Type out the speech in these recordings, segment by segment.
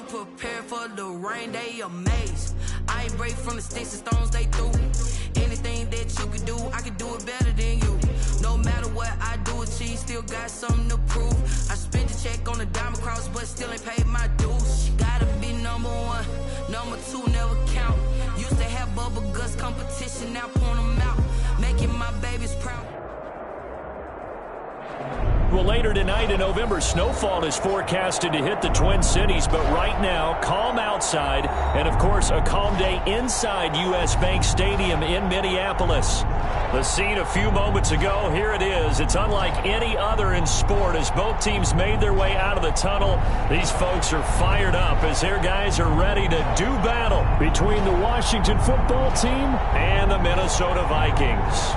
come prepared for the rain, they amazed. I ain't break from the sticks and stones they threw. Anything that you can do, I can do it better than you. No matter what I do achieve, still got something to prove. I spent the check on the diamond cross, but still ain't paid my dues. Gotta be number one, number two never count. Used to have bubble guts competition, now point them out. Making my babies proud. Well, later tonight in November, snowfall is forecasted to hit the Twin Cities, but right now, calm outside, and of course, a calm day inside U.S. Bank Stadium in Minneapolis. The scene a few moments ago, here it is. It's unlike any other in sport as both teams made their way out of the tunnel. These folks are fired up as their guys are ready to do battle between the Washington football team and the Minnesota Vikings.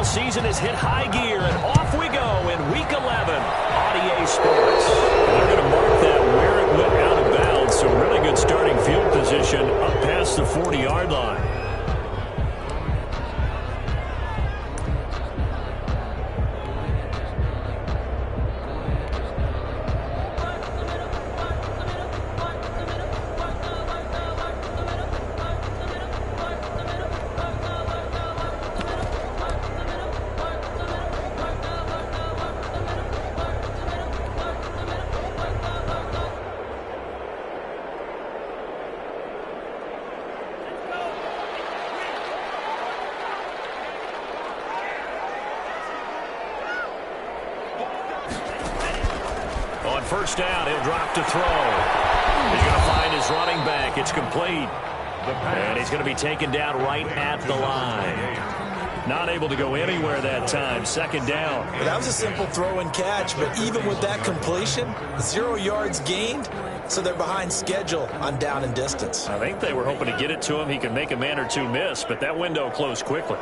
Season has hit high gear, and off we go in Week 11 on EA Sports. They're going to mark that where it went out of bounds, so really good starting field position up past the 40-yard line. On first down, he'll drop to throw. He's going to find his running back. It's complete. And he's going to be taken down right at the line. Not able to go anywhere that time. Second down. That was a simple throw and catch, but even with that completion, 0 yards gained, so they're behind schedule on down and distance. I think they were hoping to get it to him. He could make a man or two miss, but that window closed quickly.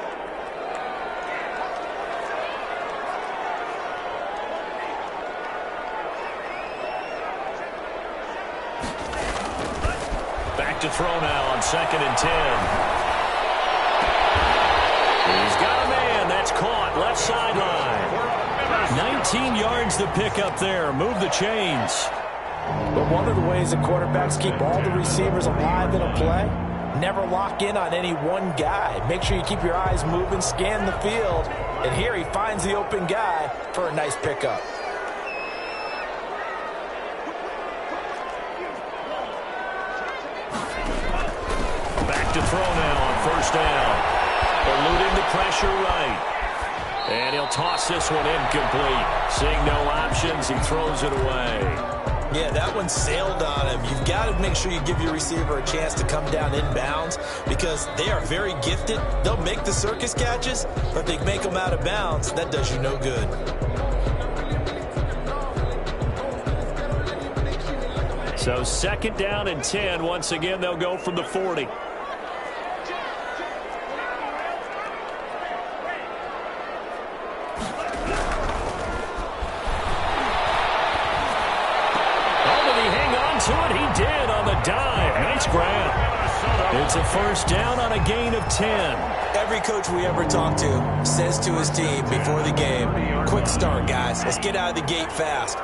To throw now on 2nd and 10. He's got a man. That's caught. Left sideline. 19 yards to pick up there. Move the chains. But one of the ways that quarterbacks keep all the receivers alive in a play, never lock in on any one guy. Make sure you keep your eyes moving, scan the field. And here he finds the open guy for a nice pickup. To throw now on first down. Eluding the pressure right. And he'll toss this one incomplete. Seeing no options, he throws it away. Yeah, that one sailed on him. You've got to make sure you give your receiver a chance to come down inbounds because they are very gifted. They'll make the circus catches, but if they make them out of bounds, that does you no good. So 2nd down and 10. Once again, they'll go from the 40. To it, he did on the dive. Nice grab. It's a first down on a gain of 10. Every coach we ever talk to says to his team before the game, quick start, guys. Let's get out of the gate fast.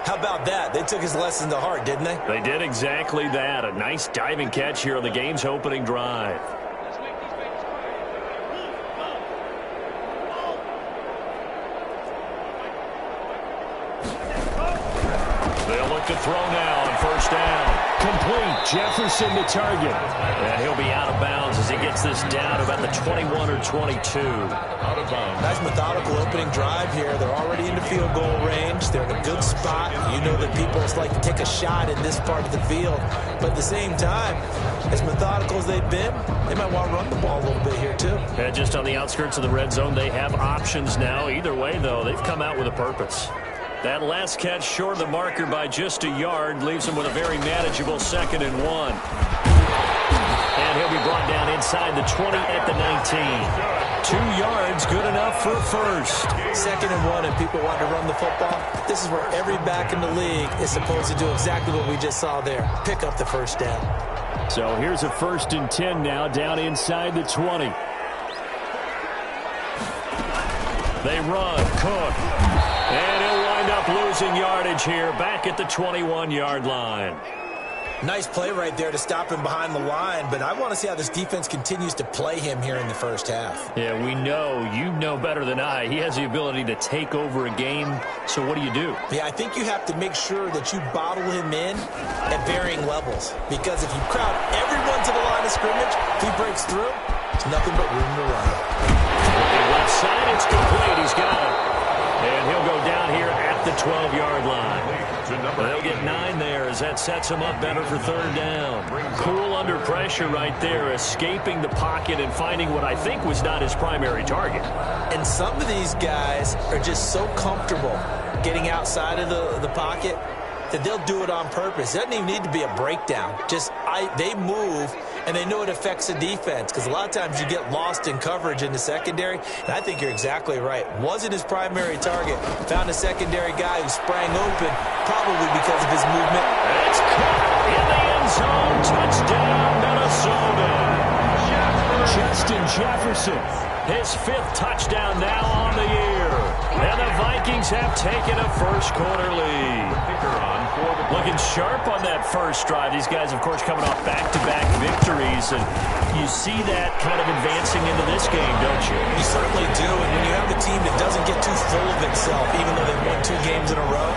How about that? They took his lesson to heart, didn't they? They did exactly that. A nice diving catch here on the game's opening drive. They'll look to throw now on first down. Complete. Jefferson to target. And he'll be out of bounds as he gets this down about the 21 or 22. Out of bounds. Nice methodical opening drive here. They're already in the field goal range. They're in a good spot. You know that people like to take a shot in this part of the field. But at the same time, as methodical as they've been, they might want to run the ball a little bit here too. And just on the outskirts of the red zone, they have options now. Either way, though, they've come out with a purpose. That last catch short of the marker by just a yard leaves him with a very manageable 2nd and 1. And he'll be brought down inside the 20 at the 19. 2 yards, good enough for a first. 2nd and 1, and people want to run the football. This is where every back in the league is supposed to do exactly what we just saw there. Pick up the first down. So here's a 1st and 10 now, down inside the 20. They run, Cook. And he'll wind up losing yardage here, back at the 21-yard line. Nice play right there to stop him behind the line, but I want to see how this defense continues to play him here in the first half. Yeah, we know. You know better than I. He has the ability to take over a game, so what do you do? Yeah, I think you have to make sure that you bottle him in at varying levels, because if you crowd everyone to the line of scrimmage, if he breaks through, there's nothing but room to run. Left side, it's complete. He's got it. And he'll go down here at the 12-yard line. They'll get 9 there as that sets him up better for 3rd down. Cool under pressure right there, escaping the pocket and finding what I think was not his primary target. And some of these guys are just so comfortable getting outside of the pocket that they'll do it on purpose. It doesn't even need to be a breakdown. They move, and they know it affects the defense, because a lot of times you get lost in coverage in the secondary, and I think you're exactly right. Wasn't his primary target. Found a secondary guy who sprang open, probably because of his movement. It's caught in the end zone. Touchdown, Minnesota. Justin Jefferson, his 5th touchdown now on the year. And the Vikings have taken a first-quarter lead. Looking sharp on that first drive. These guys, of course, coming off back-to-back victories. And you see that kind of advancing into this game, don't you? You certainly do. And when you have a team that doesn't get too full of itself, even though they've won 2 games in a row,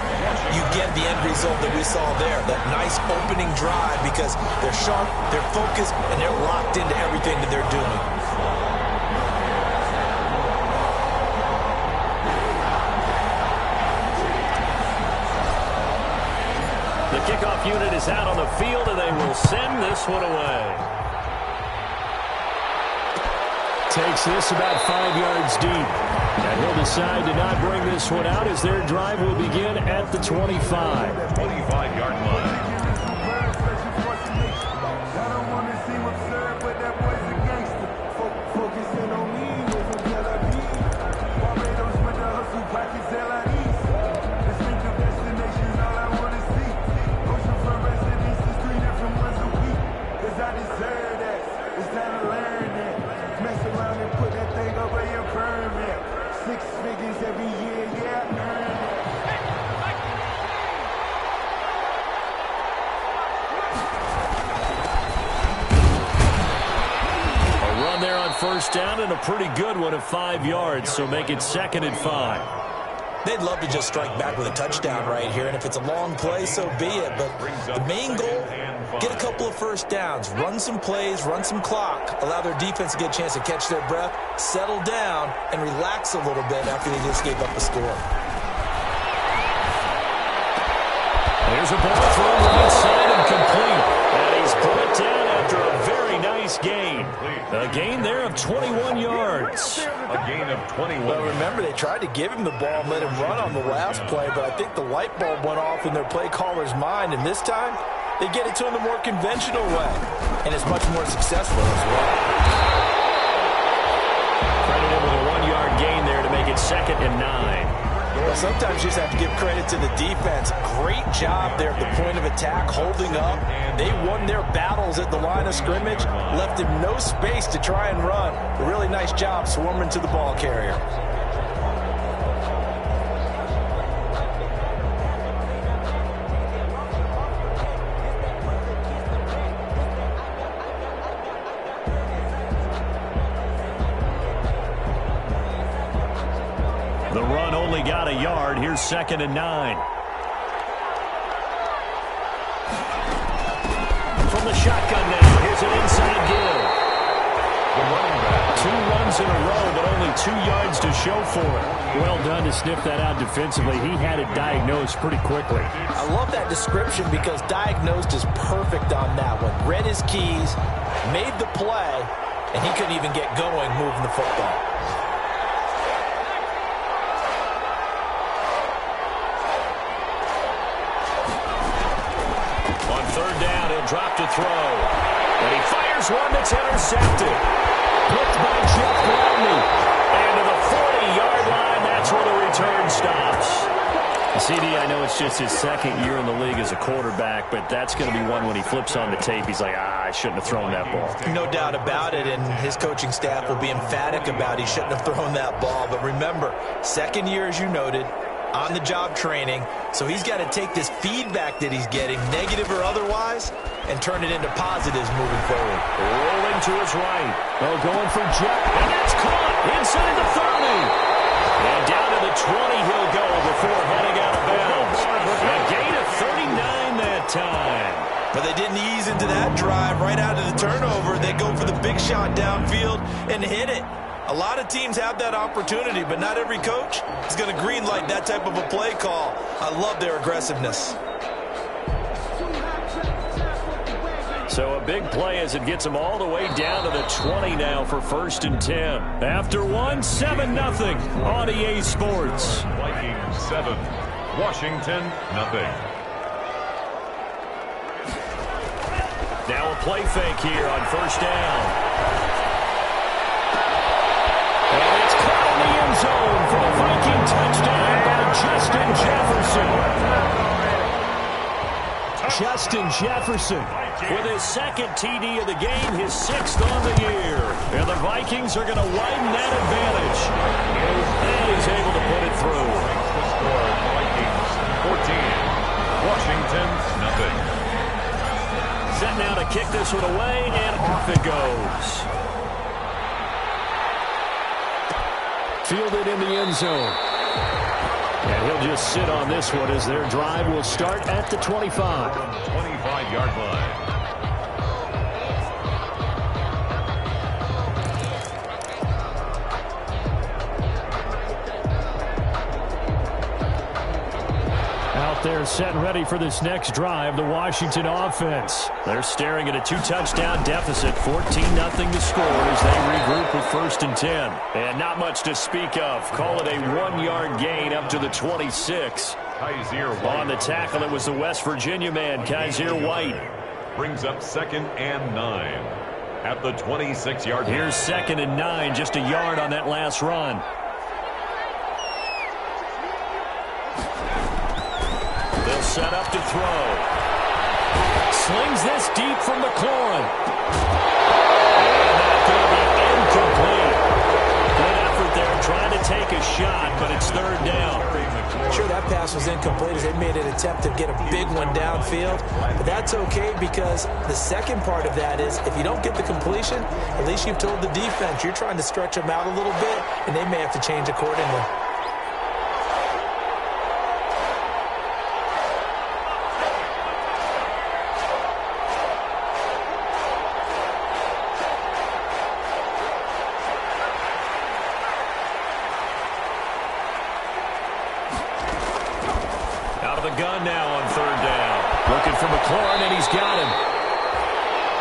you get the end result that we saw there. That nice opening drive, because they're sharp, they're focused, and they're locked into everything that they're doing. The kickoff unit is out on the field, and they will send this one away. Takes this about 5 yards deep. And he'll decide to not bring this one out as their drive will begin at the 25. 25-yard line. First down, and a pretty good one of 5 yards, so make it 2nd and 5. They'd love to just strike back with a touchdown right here, and if it's a long play, so be it. But the main goal, get a couple of first downs, run some plays, run some clock, allow their defense to get a chance to catch their breath, settle down, and relax a little bit after they just gave up a score. There's a ball thrown right side and complete. And he's brought down after a very nice gain. A gain there of 21 yards. A gain of 21. Well, remember, they tried to give him the ball and let him run on the last play, but I think the light bulb went off in their play caller's mind, and this time they get it to him the more conventional way, and it's much more successful as well. Credit him with a 1-yard gain there to make it 2nd and 9. Well, sometimes you just have to give credit to the defense. Great job there at the point of attack, holding up. They won their battles at the line of scrimmage, left him no space to try and run. A really nice job swarming to the ball carrier. The run only got a yard. Here's 2nd and 9. From the shotgun now, here's an inside give. The running back. 2 runs in a row, but only 2 yards to show for it. Well done to sniff that out defensively. He had it diagnosed pretty quickly. I love that description because diagnosed is perfect on that one. Read his keys, made the play, and he couldn't even get going moving the football. On 3rd down, he'll drop to throw. And he fires Here's one that's intercepted. Picked by Jeff Gladney. And to the 40-yard line, that's where the return stops. CD, I know it's just his second year in the league as a quarterback, but that's going to be one when he flips on the tape. He's like, I shouldn't have thrown that ball. No doubt about it, and his coaching staff will be emphatic about he shouldn't have thrown that ball. But remember, second year, as you noted, on-the-job training, so he's got to take this feedback that he's getting, negative or otherwise, and turn it into positives moving forward. Rolling to his right. Oh, going for Jeff, and that's caught inside the 30. And down to the 20 he'll go before heading out of bounds. A gain of 39 that time. But they didn't ease into that drive right out of the turnover. They go for the big shot downfield and hit it. A lot of teams have that opportunity, but not every coach is going to greenlight that type of a play call. I love their aggressiveness. So a big play as it gets them all the way down to the 20 now for 1st and 10. After one, 7-0 on EA Sports. Vikings 7, Washington 0. Now a play fake here on 1st down. And it's caught in the end zone for the Viking touchdown by Justin Jefferson. Justin Jefferson with his second TD of the game, his 6th on the year. And the Vikings are going to widen that advantage. And he's able to put it through. The score, Vikings 14, Washington 0. Set now to kick this one away, and off it goes. Fielded in the end zone. And he'll just sit on this one as their drive will start at the 25. 25-yard line. Out there set and ready for this next drive, the Washington offense. They're staring at a 2-touchdown deficit, 14-0 to score as they regroup with 1st and 10. And not much to speak of. Call it a 1-yard gain up to the 26. On the tackle, it was the West Virginia man, Kaiser White. Brings up 2nd and 9 at the 26-yard line. Here's 2nd and 9, just a yard on that last run. They'll set up to throw. Slings this deep from McLaurin. And that's going to be incomplete. Good effort there trying to take a shot, but it's 3rd down. Sure, that pass was incomplete as they made an attempt to get a big one downfield. But that's okay because the second part of that is if you don't get the completion, at least you've told the defense you're trying to stretch them out a little bit, and they may have to change accordingly. Gun now on 3rd down. Looking for McLaurin, and he's got him.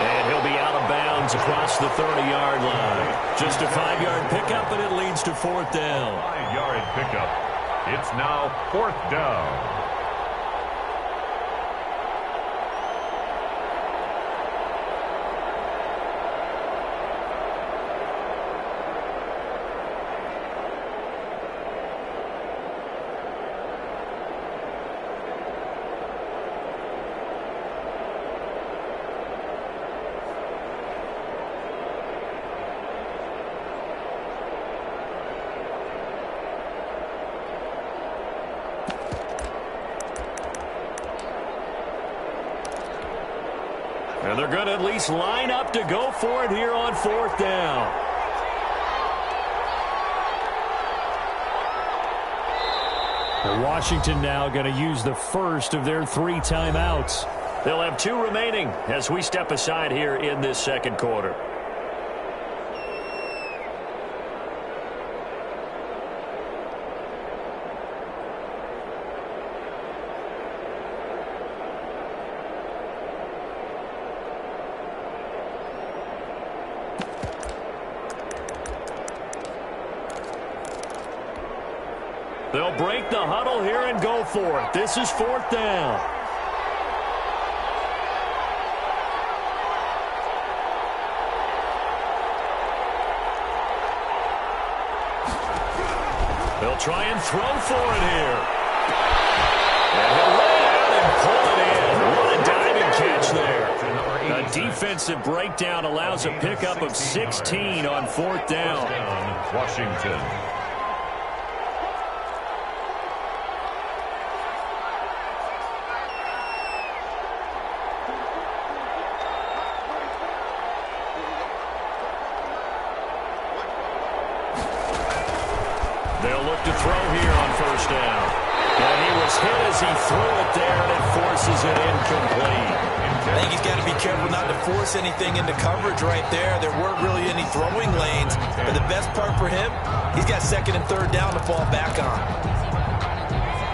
And he'll be out of bounds across the 30-yard line. Just a 5-yard pickup, and it leads to 4th down. 5-yard pickup. It's now 4th down. And they're going to at least line up to go for it here on 4th down. Washington now going to use the first of their 3 timeouts. They'll have 2 remaining as we step aside here in this 2nd quarter. They'll break the huddle here and go for it. This is 4th down. They'll try and throw for it here. And he'll lay it out and pull it in. What a diving catch there. A defensive breakdown allows a pickup of 16 on 4th down. Washington. They'll look to throw here on 1st down. And he was hit as he threw it there, and it forces it incomplete. I think he's got to be careful not to force anything into coverage right there. There weren't really any throwing lanes. But the best part for him, he's got 2nd and 3rd down to fall back on.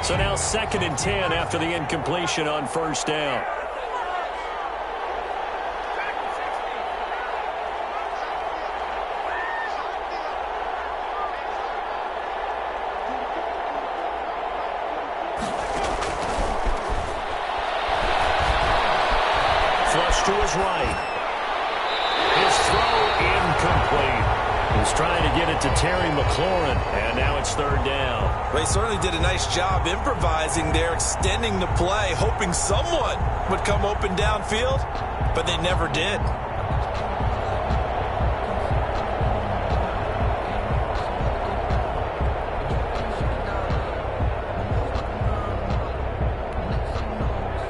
So now 2nd and 10 after the incompletion on 1st down. To his right. His throw incomplete. He's trying to get it to Terry McLaurin, and now it's 3rd down. Well, he certainly did a nice job improvising there, extending the play, hoping someone would come open downfield, but they never did.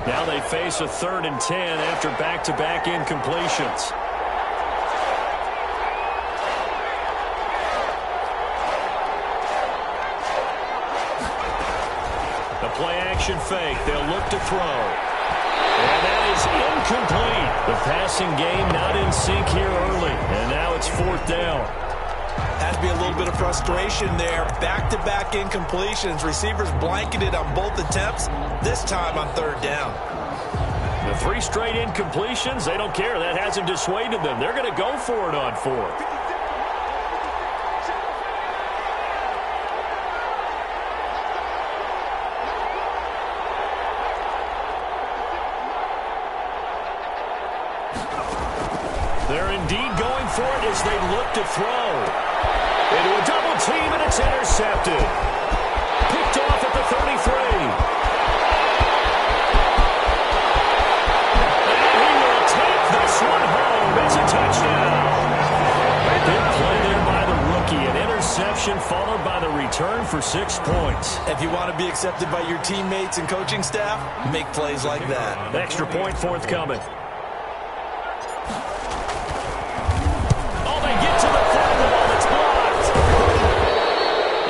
Now they face a 3rd and 10 after back-to-back incompletions. The play-action fake. They'll look to throw. And that is incomplete. The passing game not in sync here early. And now it's 4th down. Has to be a little bit of frustration there. Back-to-back incompletions. Receivers blanketed on both attempts, this time on 3rd down. The 3 straight incompletions, they don't care. That hasn't dissuaded them. They're going to go for it on 4th. They're indeed going for it as they look to throw. Into a double team, and it's intercepted. Picked off at the 33. This one home. It's a touchdown. Big play there by the rookie. An interception followed by the return for 6 points. If you want to be accepted by your teammates and coaching staff, make plays like that. Extra point forthcoming. Oh, they get to the football. It's blocked.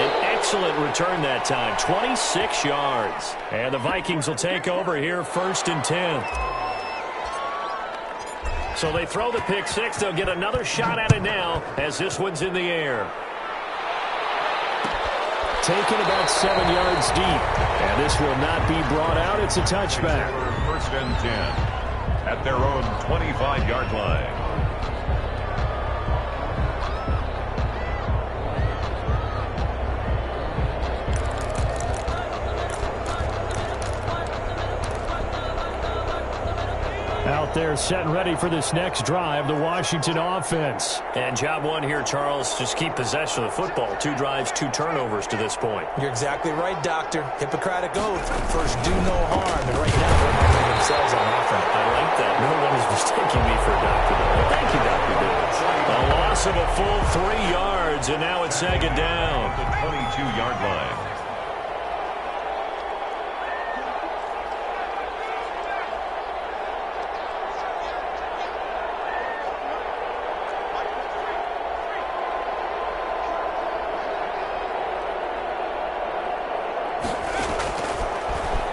An excellent return that time. 26 yards. And the Vikings will take over here 1st and 10. So they throw the pick 6. They'll get another shot at it now as this one's in the air. Taken about 7 yards deep. And this will not be brought out. It's a touchback. 1st and 10 at their own 25-yard line. Out there set and ready for this next drive, the Washington offense. And job one here, Charles, just keep possession of the football. 2 drives, 2 turnovers to this point. You're exactly right, Doctor. Hippocratic oath. First, do no harm. And right now, they're marking themselves on offense. I like that. No one is mistaking me for a doctor, though. Thank you, Dr. Diggs. A loss of a full 3 yards, and now it's 2nd down. The 22-yard line.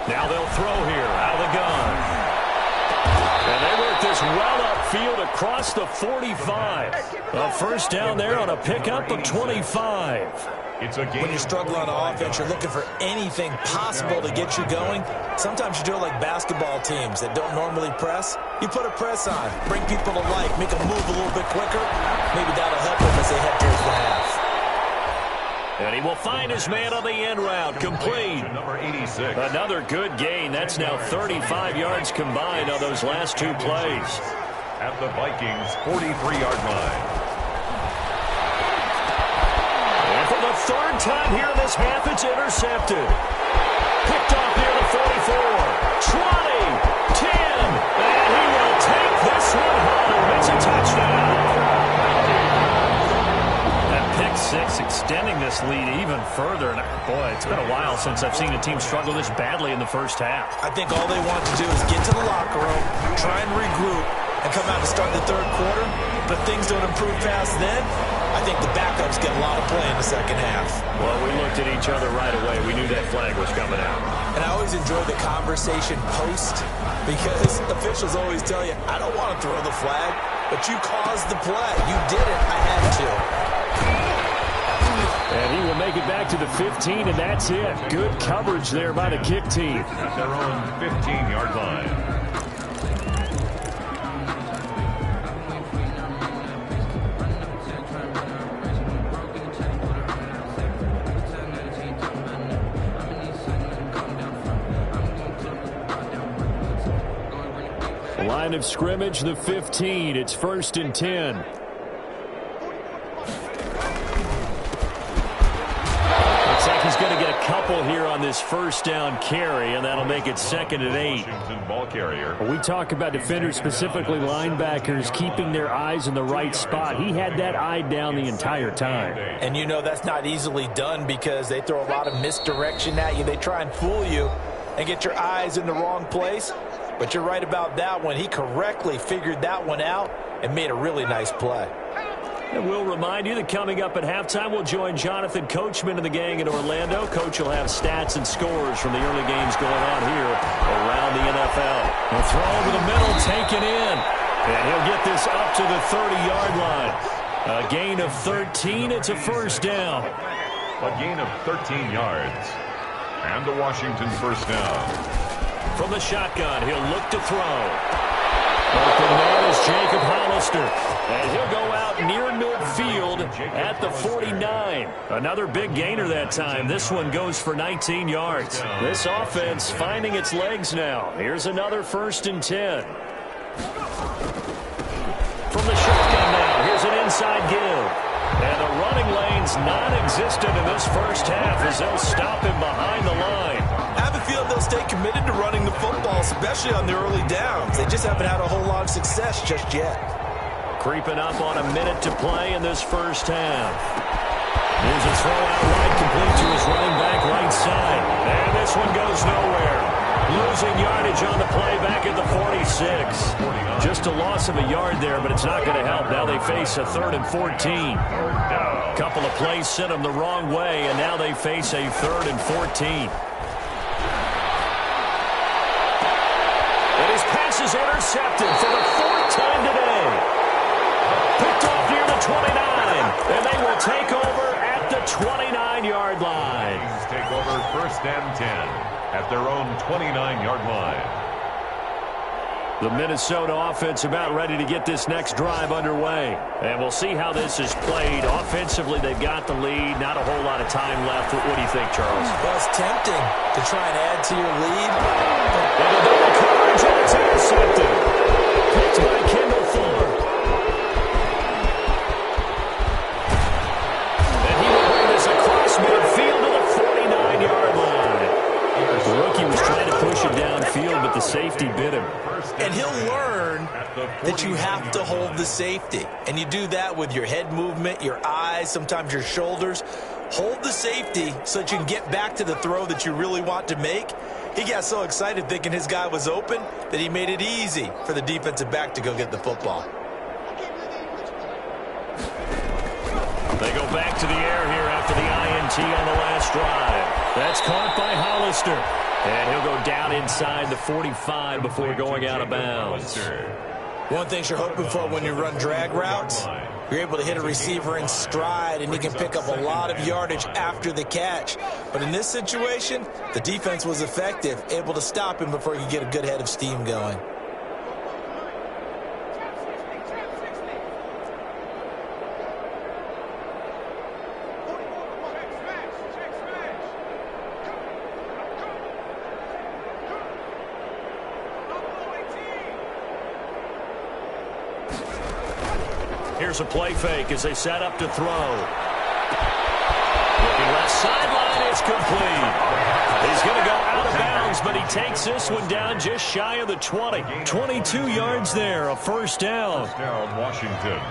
Now they'll throw here out of the gun. And they work this well upfield across the 45. A 1st down there on a pickup of 25. When you're struggling on offense, you're looking for anything possible to get you going. Sometimes you do it like basketball teams that don't normally press. You put a press on, bring people to life, make them move a little bit quicker. Maybe that'll help them as they head towards the half. And he will find his man on the end route. Complete. Number 86. Another good gain. That's now 35 yards combined on those last 2 plays. At the Vikings' 43-yard line. And for the 3rd Meantime, here in this half, it's intercepted. Picked off near the 44, 20, 10, and he will take this one home. It's a touchdown. That pick six extending this lead even further. And boy, it's been a while since I've seen a team struggle this badly in the first half. I think all they want to do is get to the locker room, try and regroup, and come out to start the third quarter. But if things don't improve fast then, I think the backups get a lot of play in the second half. Well, we looked at each other right away. We knew that flag was coming out. And I always enjoy the conversation post because officials always tell you, I don't want to throw the flag, but you caused the play. You did it. I had to. And he will make it back to the 15, and that's it. Good coverage there by the kick team. At their own 15-yard line. Line of scrimmage, the 15. It's 1st and 10. Looks like he's going to get a couple here on this first down carry, and that'll make it 2nd and 8. Washington ball carrier. We talk about defenders, specifically linebackers, keeping their eyes in the right spot. He had that eye down the entire time. And you know that's not easily done because they throw a lot of misdirection at you. They try and fool you and get your eyes in the wrong place. But you're right about that one. He correctly figured that one out and made a really nice play. And we'll remind you that coming up at halftime, we'll join Jonathan Coachman and the gang in Orlando. Coach will have stats and scores from the early games going on here around the NFL. The throw over the middle, taken in. And he'll get this up to the 30-yard line. A gain of 13. It's a first down. A gain of 13 yards. And the Washington first down. From the shotgun, he'll look to throw. Open man is Jacob Hollister. And he'll go out near midfield at the 49. Another big gainer that time. This one goes for 19 yards. This offense finding its legs now. Here's another 1st and 10. From the shotgun now, here's an inside give. And the running lane's non-existent in this first half as they'll stop him behind the line. I have a feeling they'll stay committed to running the football, especially on the early downs. They just haven't had a whole lot of success just yet. Creeping up on a minute to play in this first half. Here's a throw out wide, complete to his running back right side. And this one goes nowhere. Losing yardage on the play back at the 46. Just a loss of a yard there, but it's not going to help. Now they face a 3rd and 14. A couple of plays sent them the wrong way, and now they face a 3rd and 14. And his pass is intercepted for the 4th time today. Picked off near the 29, and they will take over at the 29-yard line. Take over 1st and 10 at their own 29-yard line. The Minnesota offense about ready to get this next drive underway. And we'll see how this is played. Offensively, they've got the lead. Not a whole lot of time left. What do you think, Charles? Well, it's tempting to try and add to your lead. And the double coverage, and it's intercepted. Picked by Kendall Fuller. And he will bring this across midfield to the 49-yard line. The rookie was trying to push it downfield, but the safety bit him. And he'll learn that you have to hold the safety. And you do that with your head movement, your eyes, sometimes your shoulders. Hold the safety so that you can get back to the throw that you really want to make. He got so excited thinking his guy was open that he made it easy for the defensive back to go get the football. They go back to the air here after the INT on the last drive. That's caught by Hollister. And he'll go down inside the 45 before going out of bounds. One thing you're hoping for when you run drag routes, you're able to hit a receiver in stride, and he can pick up a lot of yardage after the catch. But in this situation, the defense was effective, able to stop him before he could get a good head of steam going. Here's a play fake as they set up to throw. Looking left sideline is complete. He's going to go out of bounds, but he takes this one down just shy of the 20. 22 yards there, a first down. First down, Washington.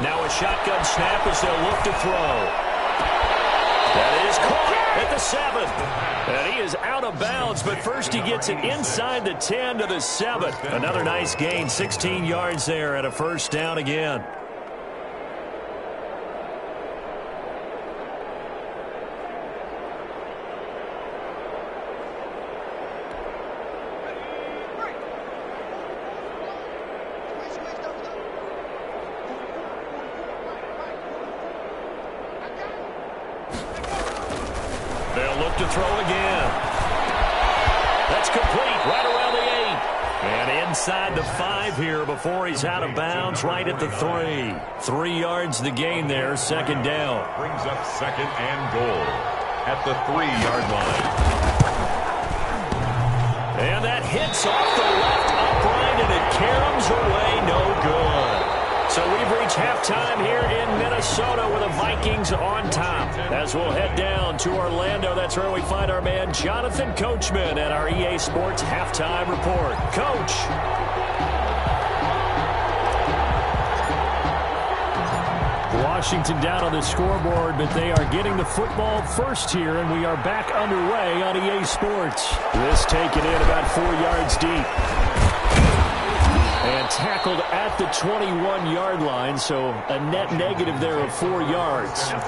Now a shotgun snap as they'll look to throw. That is caught at the 7. And he is out of bounds, but first he gets it inside the 10 to the 7. Another nice gain, 16 yards there and a first down again. They'll look to throw again. That's complete right around the 8. And inside the 5 here before he's out of bounds right at the 3. 3 yards the gain there, second down. Brings up second and goal at the 3-yard line. And that hits off the left upright and it caroms away, no good. So we've reached halftime here in Minnesota with the Vikings on top. As we'll head down to Orlando, that's where we find our man Jonathan Coachman at our EA Sports Halftime Report. Coach. Washington down on the scoreboard, but they are getting the football first here, and we are back underway on EA Sports. This taken in about 4 yards deep. And tackled at the 21-yard line, so a net negative there of 4 yards. At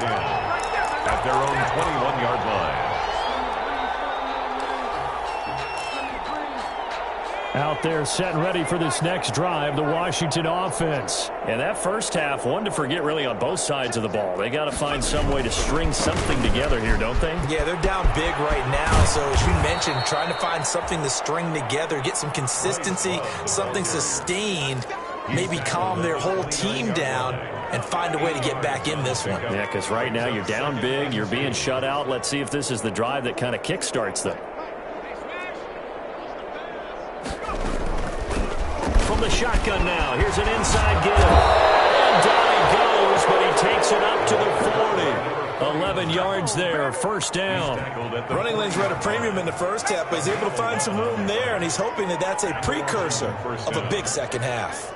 their own 21-yard line. Out there set and ready for this next drive, the Washington offense. And that first half, one to forget really on both sides of the ball. They got to find some way to string something together here, don't they? Yeah, they're down big right now, so as you mentioned, trying to find something to string together, get some consistency, something sustained, maybe calm their whole team down and find a way to get back in this one. Yeah, because right now you're down big, you're being shut out. Let's see if this is the drive that kind of kickstarts them. From the shotgun now, here's an inside give. And down he goes, but he takes it up to the 40. 11 yards there, first down. Running lanes were at a premium in the first half, but he's able to find some room there, and he's hoping that that's a precursor of a big second half.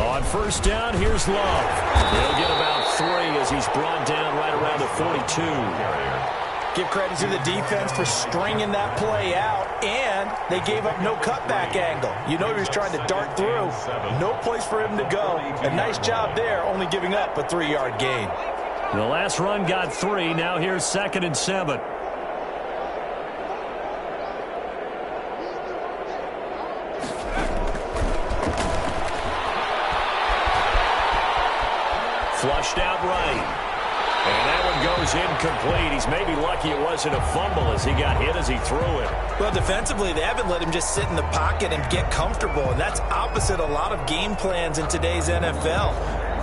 On first down, here's Love. He'll get about 3 as he's brought down right around the 42. Give credit to the defense for stringing that play out, and they gave up no cutback angle. You know he was trying to dart through. No place for him to go. A nice job there, only giving up a 3-yard gain. The last run got 3. Now here's 2nd and 7. Flushed out right. And that one goes incomplete. He's maybe lucky it wasn't a fumble as he got hit as he threw it. Well, defensively, they haven't let him just sit in the pocket and get comfortable, and that's opposite a lot of game plans in today's NFL.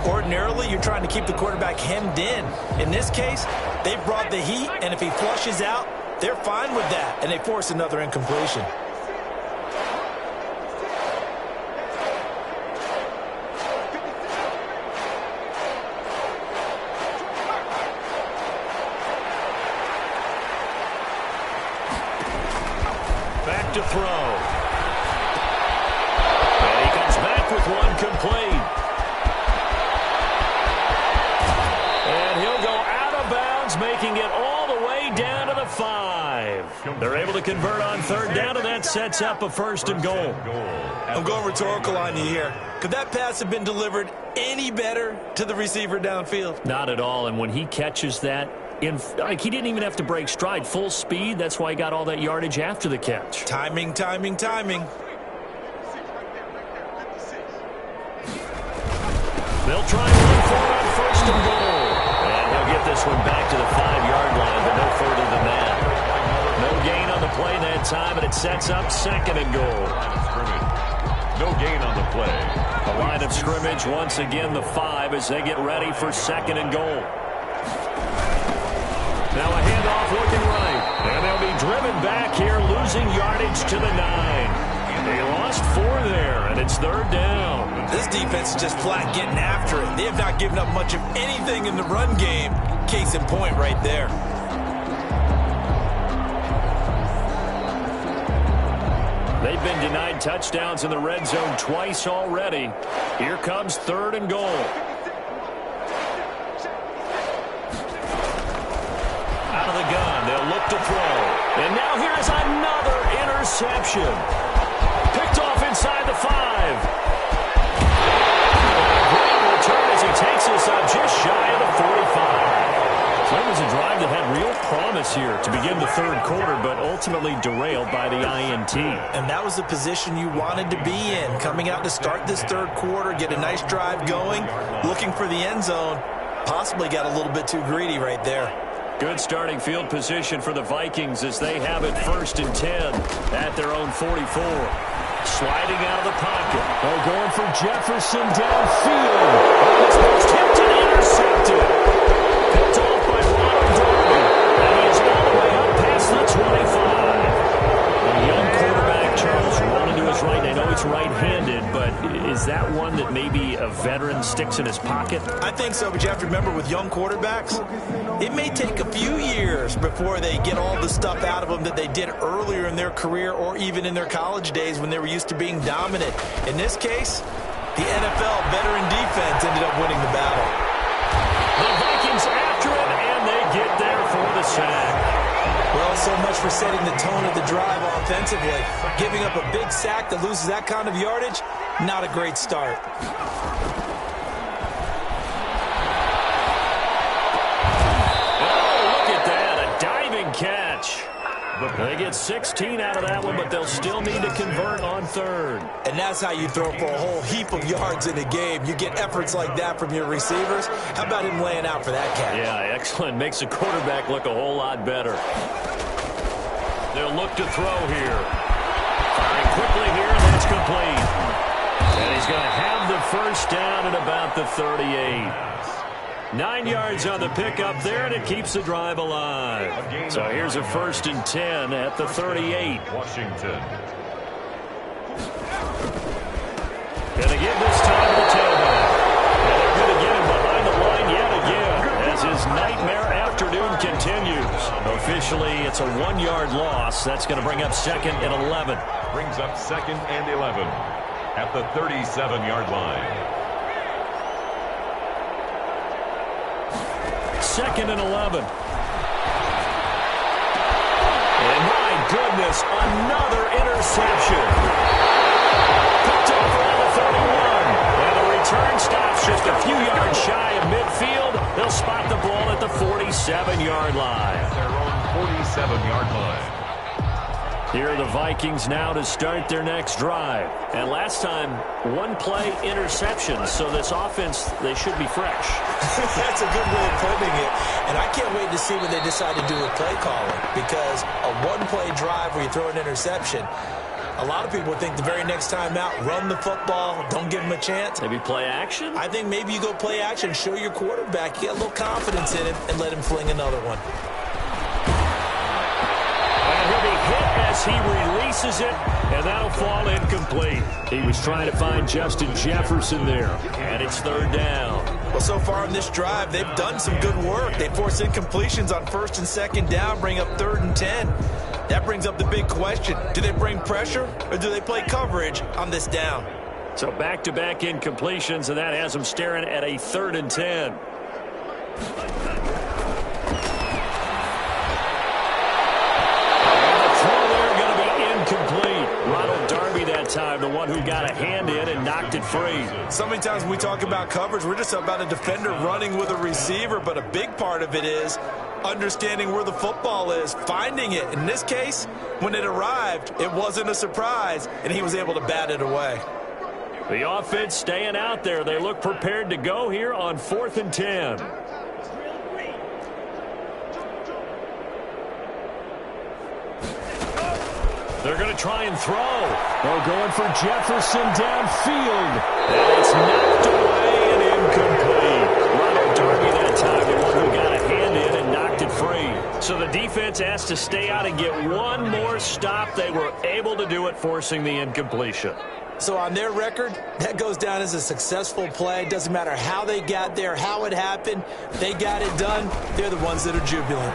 Ordinarily, you're trying to keep the quarterback hemmed in. In this case, they brought the heat, and if he flushes out, they're fine with that, and they force another incompletion. To throw. And he comes back with one complete. And he'll go out of bounds, making it all the way down to the 5. They're able to convert on third down, and that sets up a 1st and goal. I'm going rhetorical on you here. Could that pass have been delivered any better to the receiver downfield? Not at all, and when he catches that, he didn't even have to break stride. Full speed, that's why he got all that yardage after the catch. Timing, timing, timing. They'll try and run for it this one back to the 5-yard line, but no further than that. No gain on the play that time, and it sets up second and goal. No gain on the play. The line of scrimmage, once again, the 5 as they get ready for second and goal. Now a handoff looking right. And they'll be driven back here, losing yardage to the 9. They lost 4 there, and it's third down. This defense is just flat getting after it. They have not given up much of anything in the run game. Case in point right there. They've been denied touchdowns in the red zone twice already. Here comes third and goal. Out of the gun, they'll look to throw. And now here is another interception. Picked off inside the 5. Great return as he takes us up just shy of the 45. So it was a drive that had real promise here to begin the third quarter, but ultimately derailed by the INT. And that was the position you wanted to be in. Coming out to start this third quarter, get a nice drive going, looking for the end zone. Possibly got a little bit too greedy right there. Good starting field position for the Vikings as they have it 1st and 10 at their own 44. Sliding out of the pocket. Oh, going for Jefferson downfield. This one's tipped and intercepted. Picked off by Ronald Darby. And he is all the way up past the 25. A young quarterback, Charles, rolling to his right. I know he's right-handed, but is that one that maybe a veteran sticks in his pocket? I think so, but you have to remember with young quarterbacks, it may take a few years before they get all the stuff out of them that they did earlier in their career or even in their college days when they were used to being dominant. In this case, the NFL veteran defense ended up winning the battle. The Vikings after it, and they get there for the sack. Well, so much for setting the tone of the drive offensively. Giving up a big sack that loses that kind of yardage, not a great start. Catch. They get 16 out of that one, but they'll still need to convert on third. And that's how you throw for a whole heap of yards in a game. You get efforts like that from your receivers. How about him laying out for that catch? Yeah, excellent. Makes the quarterback look a whole lot better. They'll look to throw here. Firing quickly here, and that's complete. And he's going to have the first down at about the 38. 9 yards on the pickup there, and it keeps the drive alive. So here's a 1st and 10 at the 38. Washington. Going to give this time to the tailback. And they're going to get him behind the line yet again as his nightmare afternoon continues. Officially, it's a 1-yard loss. That's going to bring up 2nd and 11. Brings up 2nd and 11 at the 37-yard line. 2nd and 11. And my goodness, another interception. Picked off around the 31. And the return stops just a few yards shy of midfield. They'll spot the ball at the 47-yard line. Their own 47-yard line. Here are the Vikings now to start their next drive. And last time, 1-play interception. So this offense, they should be fresh. That's a good way of putting it. And I can't wait to see what they decide to do with play calling. Because a 1-play drive where you throw an interception, a lot of people think the very next time out, run the football, don't give them a chance. Maybe play action? I think maybe you go play action, show your quarterback, you get a little confidence in him, and let him fling another one. He'll be hit as he releases it, and that'll fall incomplete. He was trying to find Justin Jefferson there, and it's third down. Well, so far in this drive, they've done some good work. They force incompletions on 1st and 2nd down, bring up 3rd and 10. That brings up the big question. Do they bring pressure, or do they play coverage on this down? So back-to-back incompletions, and that has them staring at a 3rd and 10. Time, the one who got a hand in and knocked it free. So many times when we talk about coverage, we're just about a defender running with a receiver, but a big part of it is understanding where the football is, finding it. In this case, when it arrived, it wasn't a surprise, and he was able to bat it away. The offense staying out there. They look prepared to go here on 4th and 10. They're going to try and throw. Oh, going for Jefferson downfield. And it's knocked away and incomplete. Ronald Darby that time, the one who got a hand in and knocked it free. So the defense asked to stay out and get one more stop. They were able to do it, forcing the incompletion. So on their record, that goes down as a successful play. Doesn't matter how they got there, how it happened. They got it done. They're the ones that are jubilant.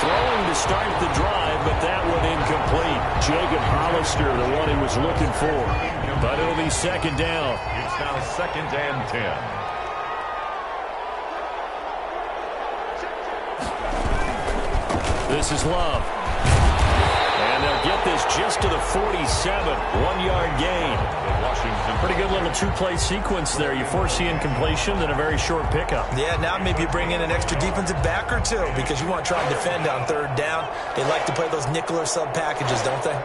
Throwing to start the drive, but that one incomplete. Jacob Hollister, the one he was looking for. But it'll be second down. It's now 2nd and 10. This is Love. And they'll get this just to the 47. 1-yard gain. Washington. Pretty good little two-play sequence there. You force the incompletion, then a very short pickup. Yeah, now maybe you bring in an extra defensive back or two because you want to try and defend on 3rd down. They like to play those nickel or sub packages, don't they?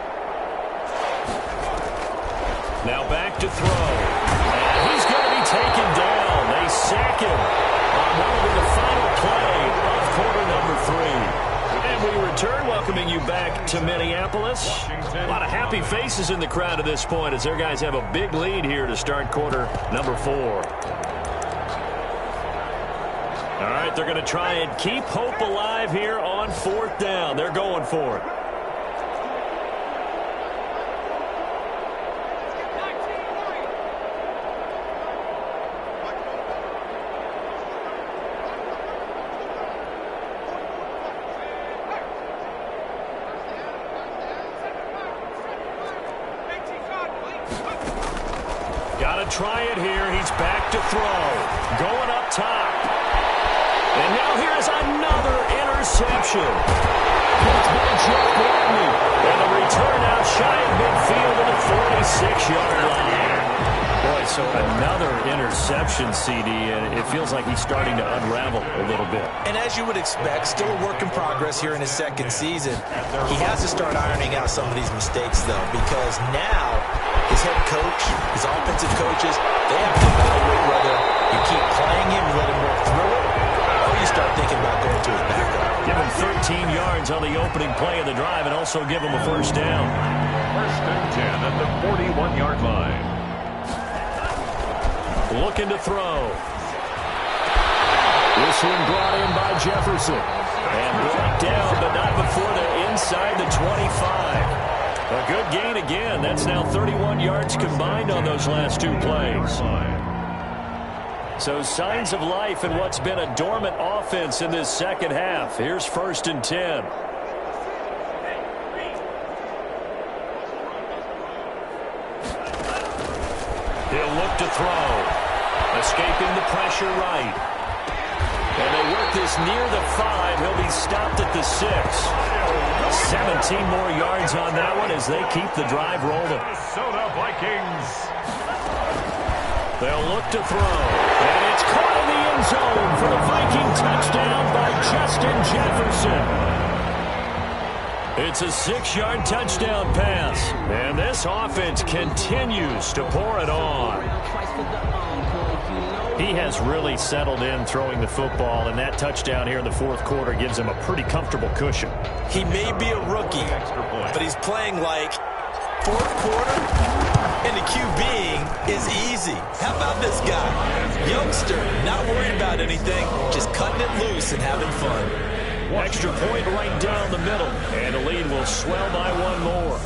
Now back to throw. And he's going to be taken down. They sack him on what will be the final play of quarter number 3. And we return, welcoming you back to Minneapolis. A lot of happy faces in the crowd at this point as their guys have a big lead here to start quarter number 4. All right, they're going to try and keep hope alive here on 4th down. They're going for it. Try it here. He's back to throw. Going up top. And now here's another interception. Picked by Jeff Gladney. And the return out shy of midfield to the 46-yard line. Boy, so another interception, CD, and it feels like he's starting to unravel a little bit. And as you would expect, still a work in progress here in his 2nd season. He has to start ironing out some of these mistakes, though, because now his head coach, his offensive coaches, they have to evaluate whether you keep playing him, you let him work through it, or you start thinking about going to his backup. Give him 13 yards on the opening play of the drive and also give him a 1st down. 1st and 10 at the 41-yard line. Looking to throw. This one brought in by Jefferson. And brought down, but not before they're inside the 25. A good gain again. That's now 31 yards combined on those last 2 plays. So signs of life in what's been a dormant offense in this 2nd half. Here's 1st and 10. He'll look to throw. Escaping the pressure right. And they work this near the 5. He'll be stopped at the 6. 17 more yards on that one as they keep the drive rolling. Minnesota Vikings. They'll look to throw. And it's caught in the end zone for the Viking touchdown by Justin Jefferson. It's a 6-yard touchdown pass. And this offense continues to pour it on. He has really settled in throwing the football, and that touchdown here in the 4th quarter gives him a pretty comfortable cushion. He may be a rookie, but he's playing like 4th quarter, and the QBing is easy. How about this guy? Youngster, not worried about anything, just cutting it loose and having fun. Extra point right down the middle, and the lead will swell by 1 more.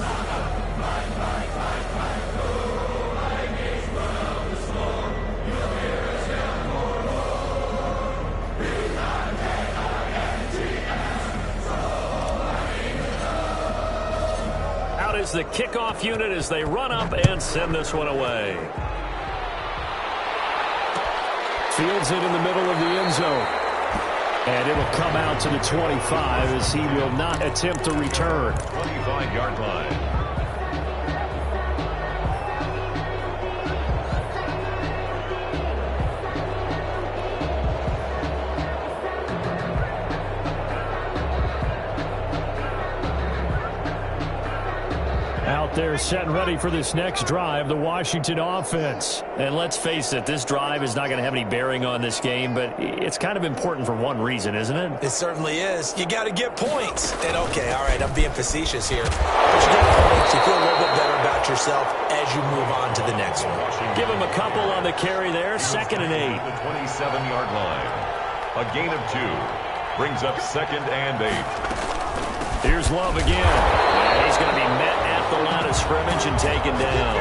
Is the kickoff unit as they run up and send this one away. Fields it in the middle of the end zone. And it'll come out to the 25 as he will not attempt to return. 25-yard line. out there set and ready for this next drive, the Washington offense. And let's face it, this drive is not going to have any bearing on this game, but it's kind of important for one reason, isn't it? It certainly is. You got to get points. And, okay, all right, I'm being facetious here. But you get points, you feel a little bit better about yourself as you move on to the next one. Give him a couple on the carry there, 2nd and 8. The 27-yard line. A gain of 2 brings up 2nd and 8. Here's Love again. And he's going to be met at the line of scrimmage and taken down.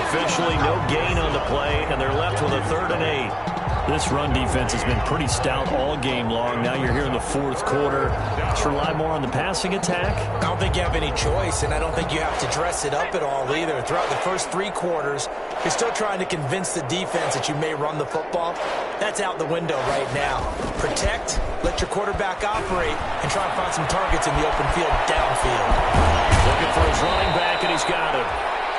Officially no gain on the play, and they're left with a 3rd and 8. This run defense has been pretty stout all game long. Now you're here in the 4th quarter. Let's rely more on the passing attack. I don't think you have any choice, and I don't think you have to dress it up at all either. Throughout the first 3 quarters, you're still trying to convince the defense that you may run the football. That's out the window right now. Protect, let your quarterback operate, and try and find some targets in the open field downfield. Looking for his running back, and he's got it.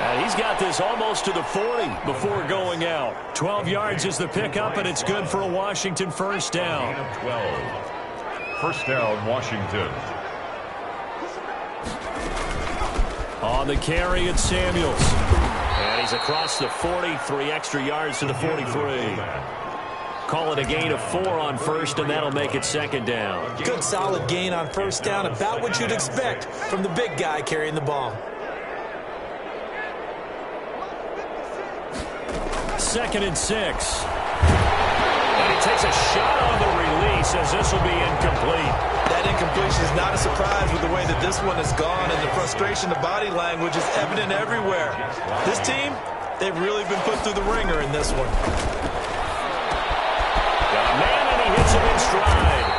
And he's got this almost to the 40 before going out. 12 yards is the pickup, and it's good for a Washington first down. Gain of 12. First down, Washington. On the carry, it's Samuels. And he's across the 40, 3 extra yards to the 43. Call it a gain of 4 on first, and that'll make it 2nd down. Good solid gain on first down, about what you'd expect from the big guy carrying the ball. 2nd and 6. And he takes a shot on the release as this will be incomplete. That incompletion is not a surprise with the way that this one has gone, and the frustration, the body language is evident everywhere. This team, they've really been put through the ringer in this one. Got a man, and he hits him in stride.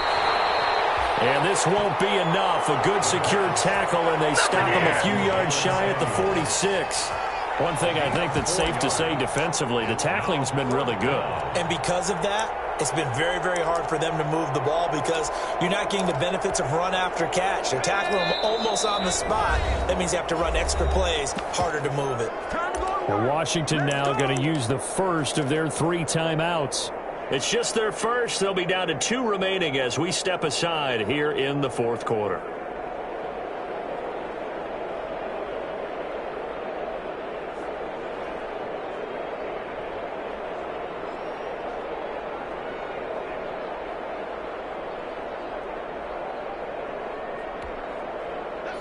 And this won't be enough. A good secure tackle, and they stop him a few yards shy at the 46. One thing I think that's safe to say defensively, the tackling's been really good. And because of that, it's been very, very hard for them to move the ball because you're not getting the benefits of run after catch. They're tackling them almost on the spot. That means you have to run extra plays, harder to move it. Well, Washington now going to use the first of their 3 timeouts. It's just their first. They'll be down to 2 remaining as we step aside here in the 4th quarter.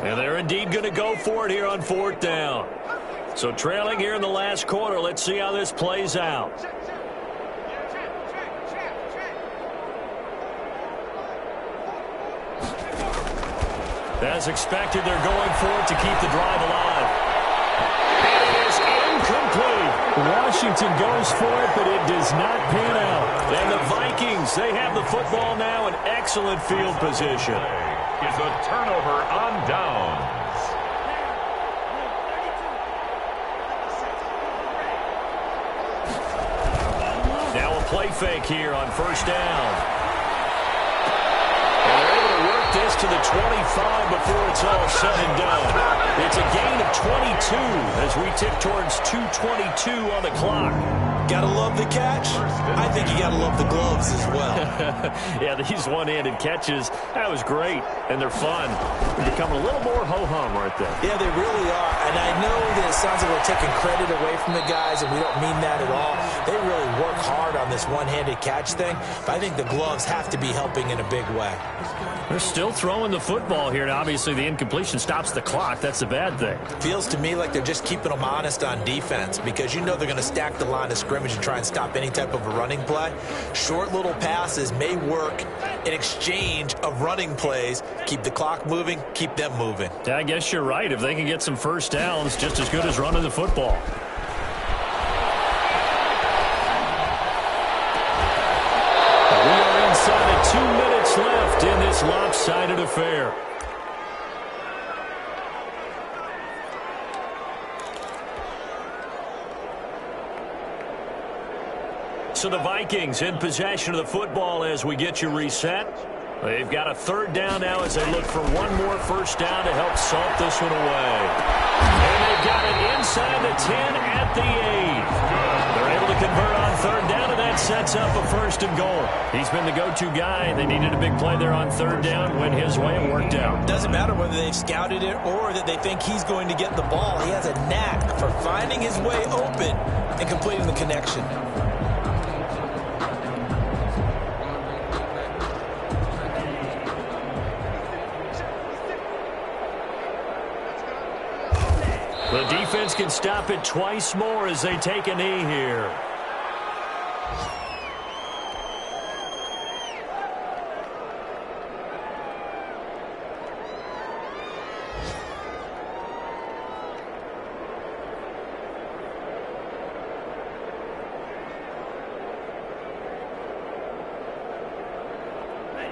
And they're indeed going to go for it here on 4th down. So trailing here in the last quarter. Let's see how this plays out. As expected, they're going for it to keep the drive alive. And it is incomplete. Washington goes for it, but it does not pan out. And the Vikings, they have the football now in excellent field position. Is a turnover on downs. Now a play fake here on first down. And they're able to work this to the 25 before it's all said and done. It's a gain of 22 as we tick towards 2:22 on the clock. Gotta love the catch. I think you gotta love the gloves as well. Yeah, these one-handed catches, that was great, and they're fun. They're becoming a little more ho-hum right there. Yeah, they really are. And I know that it sounds like we're taking credit away from the guys, and we don't mean that at all. They really work hard on this one-handed catch thing, but I think the gloves have to be helping in a big way. They're still throwing the football here, and obviously the incompletion stops the clock. That's a bad thing. Feels to me like they're just keeping them honest on defense because you know they're going to stack the line of scrimmage and try and stop any type of a running play. Short little passes may work in exchange of running plays. Keep the clock moving, keep them moving. Yeah, I guess you're right. If they can get some first downs, just as good as running the football. We are inside of 2 minutes left in this lopsided affair. So the Vikings in possession of the football as we get you reset. They've got a 3rd down now as they look for one more first down to help salt this one away. And they've got it inside the 10 at the 8. They're able to convert on third down, and that sets up a first and goal. He's been the go-to guy. They needed a big play there on third down. Went his way and worked out. Doesn't matter whether they've scouted it or that they think he's going to get the ball. He has a knack for finding his way open and completing the connection. The defense can stop it twice more as they take a knee here.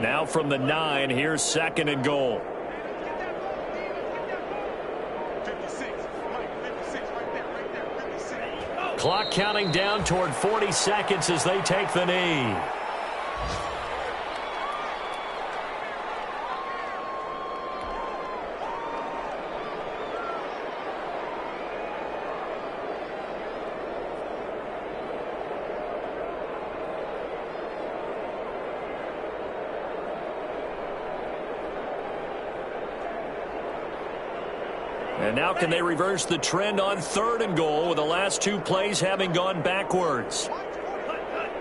Now from the 9, here's second and goal. Clock counting down toward 40 seconds as they take the knee. And now can they reverse the trend on third and goal with the last 2 plays having gone backwards?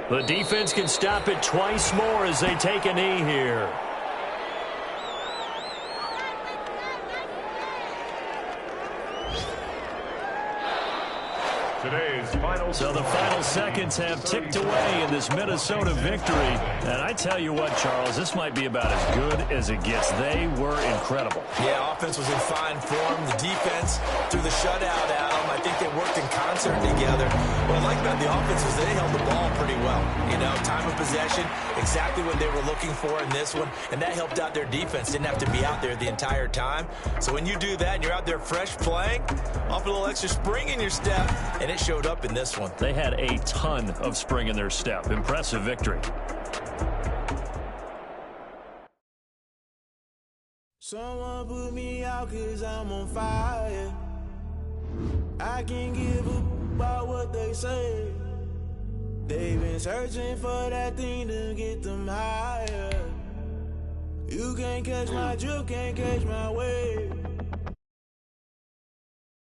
The defense can stop it twice more as they take a knee here. So the final seconds have ticked away in this Minnesota victory. And I tell you what, Charles, this might be about as good as it gets. They were incredible. Yeah, offense was in fine form. The defense threw the shutout at them. I think they worked in concert together. What I like about the offense is they held the ball pretty well. You know, time of possession, exactly what they were looking for in this one. And that helped out their defense. Didn't have to be out there the entire time. So when you do that and you're out there fresh playing, off a little extra spring in your step, and it showed up in this one. They had a ton of spring in their step. Impressive victory. Someone put me out 'cause I'm on fire. I can't give up about what they say. They've been searching for that thing to get them higher. You can't catch my drift, can't catch my wave.